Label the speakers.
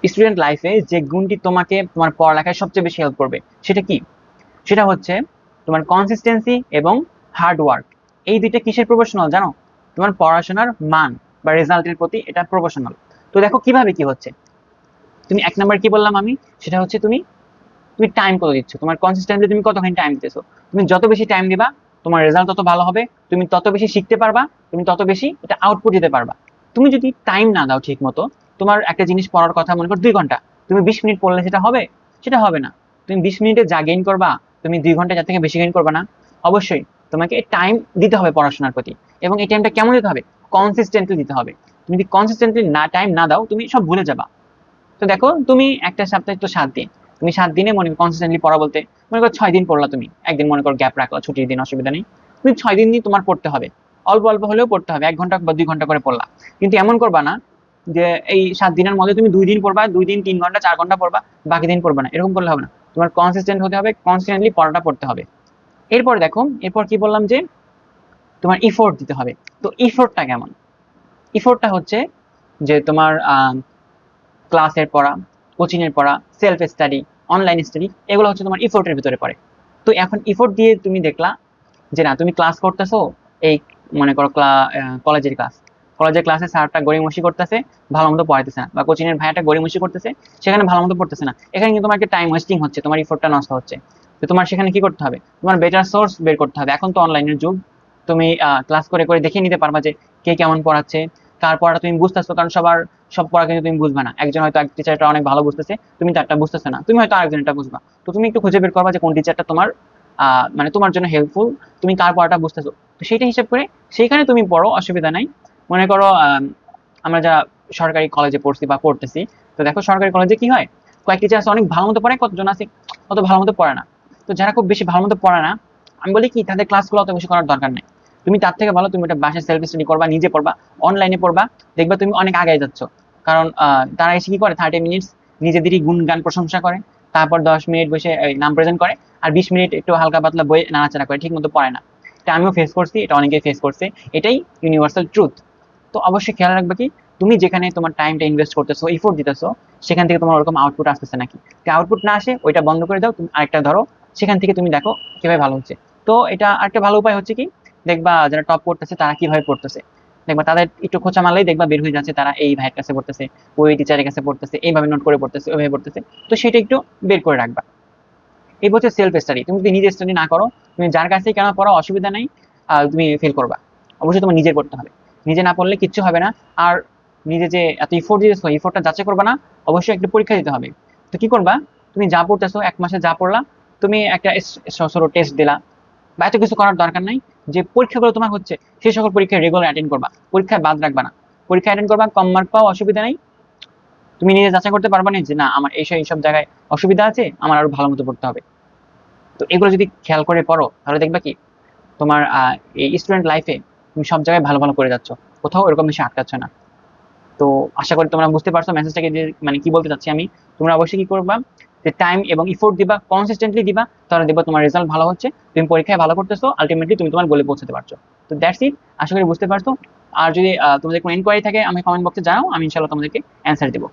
Speaker 1: Student লাইফে যে গুণটি তোমাকে তোমার পড়ালেখায় সবচেয়ে বেশি হেল্প করবে সেটা কি? সেটা হচ্ছে তোমার কনসিস্টেন্সি এবং হার্ড ওয়ার্ক। এই দুইটা কিসের প্রফেশনাল জানো? তোমার পড়াশোনার মান বা রেজাল্টের প্রতি এটা প্রফেশনাল। তো দেখো কিভাবে কি হচ্ছে। তুমি এক নাম্বার কি বললাম আমি, সেটা হচ্ছে তুমি তুমি টাইম কত দিচ্ছ, তোমার কনসিস্টেন্টলি তুমি কতখানি টাইম দিতেছো। তুমি যত বেশি টাইম দিবা তোমার রেজাল্ট তত ভালো হবে, তুমি তত বেশি শিখতে পারবা, তুমি তত বেশি এটা আউটপুট দিতে পারবা। তুমি যদি টাইম না দাও ঠিক মতো, তোমার একটা জিনিস পড়ার কথা মনে করো 2 ঘন্টা, তুমি 20 মিনিট পড়লে সেটা হবে? সেটা হবে না। তুমি 20 মিনিটে যা গেইন করবা তুমি 2 ঘন্টা যার থেকে বেশি গেইন করবা না। অবশ্যই তোমাকে টাইম দিতে হবে পড়াশোনার প্রতি, এবং এই টাইমটা কেমন দিতে হবে? কনসিস্টেন্টলি দিতে হবে। তুমি যদি কনসিস্টেন্টলি না টাইম না দাও তুমি সব ভুলে যাবা। তো দেখো তুমি একটা সপ্তাহে তো 7 দিন, তুমি 7 দিনে মনে করো কনসিস্টেন্টলি পড়া বলতে মনে করো 6 দিন পড়লা, তুমি একদিন মনে করো গ্যাপ রাখলা ছুটির দিন, অসুবিধা নেই। তুমি 6 দিন তোমার পড়তে হবে, অল্প অল্প হলেও পড়তে হবে, 1 ঘন্টা বা 2 ঘন্টা করে পড়লা। কিন্তু এমন করবা না যে এই 7 দিনের মধ্যে তুমি 2 দিন পড়বা, 2 দিন 3 ঘন্টা 4 ঘন্টা পড়বা, বাকি দিন পড়বা না, এরকম করলে হবে না। তোমার কনসিস্টেন্ট হতে হবে, কনসিস্টেন্টলি পড়াটা পড়তে হবে। এরপর দেখো, এরপর কি বললাম যে তোমার ইফোর্ট দিতে হবে। তো ইফোর্টটা কেমন? ইফোর্টটা হচ্ছে যে তোমার ক্লাসের পড়া, কোচিং এর পড়া, সেলফ স্টাডি, অনলাইন স্টাডি, এগুলো হচ্ছে তোমার ইফোর্টের ভিতরে পড়ে। তো এখন ইফোর্ট দিয়ে তুমি দেখলা যে না তুমি ক্লাস করতেছো, এই মনে করো কলেজের ক্লাস, কলেজের ক্লাসে স্যারটা গড়িমসি করতেছে, ভালো মতো পড়াইতেছে না, বা কোচিং এর ভাইয়াটা গড়িমসি করতেছে, সেখানে ভালো মতো পড়তেছে না, এখানে কিন্তু তোমার একটা টাইম ওয়েস্টিং হচ্ছে, তোমার ইফোর্টটা নষ্ট হচ্ছে। তো তোমার সেখানে কি করতে হবে? তোমার বেটার সোর্স বের করতে হবে। এখন তো অনলাইনের যুগ, তুমি ক্লাস করে করে দেখে নিতে পারবা যে কে কেমন পড়াচ্ছে, কার পড়াটা তুমি বুঝতেছো, কারণ সবার সব পড়া কিন্তু তুমি বুঝবা না। একজন হয়তো এক টিচারটা অনেক ভালো বুঝতেছে, তুমি তারটা বুঝতেছো না, তুমি হয়তো আরেকজনটা বুঝবা। তো তুমি একটু খুঁজে বের করবা যে কোন টিচারটা তোমার মানে তোমার জন্য হেল্পফুল, তুমি কার পড়াটা বুঝতেছো, তো সেইটা হিসাব করে সেইখানে তুমি পড়ো, অসুবিধা নাই। মনে করো আমরা যারা সরকারি কলেজে পড়ছি বা পড়তেছি, তো দেখো সরকারি কলেজে কি হয়, কয়েক টিচার আছে অনেক ভালো মতো পড়ায়, কতজন আছে অত ভালো মতো পড়ে না। তো যারা খুব বেশি ভালো মতো পড়ে না, আমি বলি কি তাদের ক্লাসগুলো অত বেশি করার দরকার নেই। তুমি তার থেকে ভালো তুমি একটা বাসায় সেলফ স্টাডি করবা, নিজে পড়বা, অনলাইনে পড়বা, দেখবা তুমি অনেক আগে যাচ্ছ। কারণ তারা এসে কি করে 30 মিনিটস নিজেদেরই গুণগান প্রশংসা করে, তারপর 10 মিনিট বসে নাম প্রেজেন্ট করে, আর 20 মিনিট একটু হালকা পাতলা বই নাড়াচাড়া করে, ঠিক মতো পড়ে না। এটা আমিও ফেস করছি, এটা অনেকেই ফেস করছে, এটাই ইউনিভার্সাল ট্রুথ। তো অবশ্যই খেয়াল রাখবে কি, তুমি যেখানে তোমার টাইমটা ইনভেস্ট করতেছো, এফোর্ট দিতেছো, সেখান থেকে তোমার ওরকম আউটপুট আসতেছে নাকি। যদি আউটপুট না আসে ওইটা বন্ধ করে দাও, তুমি আরেকটা ধরো, সেখান থেকে তুমি দেখো কিভাবে ভালো হচ্ছে। তো এটা আরেকটা ভালো উপায় হচ্ছে কি, দেখবা যারা টপ করতেছে তারা কিভাবে পড়তেছে, দেখবা তাদের একটু খোঁচা মারলেই দেখবা বের হয়ে যাচ্ছে তারা এই ভাইয়ের কাছে পড়তেছে, ওই টিচারের কাছে পড়তেছে, এইভাবে নোট করে পড়তেছে, ওইভাবে পড়তেছে। তো সেটা একটু বের করে রাখবা। এই হচ্ছে সেলফ স্টাডি। তুমি যদি নিজে স্টাডি না করো, তুমি যার কাছেই কেন পড়ো অসুবিধা নেই, তুমি ফেল করবা। অবশ্যই তোমার নিজের করতে হবে, নিজে না পড়লে কিচ্ছু হবে না। আর নিজে যে এত ইফোর্ট দিয়েছো, ইফোর্টটা যাচাই করবা না, অবশ্যই একটা পরীক্ষা দিতে হবে। তো কি করবা, তুমি যা পড়তেছো 1 মাসে যা পড়লা, তুমি একটা ছোট টেস্ট দিলা, বা এত কিছু করার দরকার নাই। যে পরীক্ষাগুলো তোমার হচ্ছে সেই সকল পরীক্ষায় রেগুলার অ্যাটেন্ড করবা, পরীক্ষায় বাদ রাখবা না। পরীক্ষা অ্যাটেন্ড করবা, কম মার্ক পাও অসুবিধা নেই, তুমি নিজে যাচাই করতে পারবা না যে না আমার এইসব জায়গায় অসুবিধা আছে, আমার আরো ভালো মতো পড়তে হবে। তো এগুলো যদি খেয়াল করে পড়ো তাহলে দেখবা কি তোমার এই স্টুডেন্ট লাইফে তুমি সব জায়গায় ভালো ভালো করে যাচ্ছ, কোথাও এরকম বেশি আটকাচ্ছ না। তো আশা করি তোমরা বুঝতে পারছো মেসেজটাকে, যে মানে কি বলতে চাচ্ছি আমি। তোমরা অবশ্যই কি করবা, যে টাইম এবং ইফোর্ট দিবা, কনসিস্টেন্টলি দিবা, তাহলে দেখবা তোমার রেজাল্ট ভালো হচ্ছে, তুমি পরীক্ষায় ভালো করতেছো, আলটিমেটলি তুমি তোমার গোলে পৌঁছাতে পারছো। তো দ্যাটস ইট, আশা করি বুঝতে পারছো। আর যদি তোমাদের কোনো ইনকোয়ারি থাকে আমি কমেন্ট বক্সে জানাও, আমি ইনশাআল্লাহ তোমাদেরকে অ্যান্সার দেবো।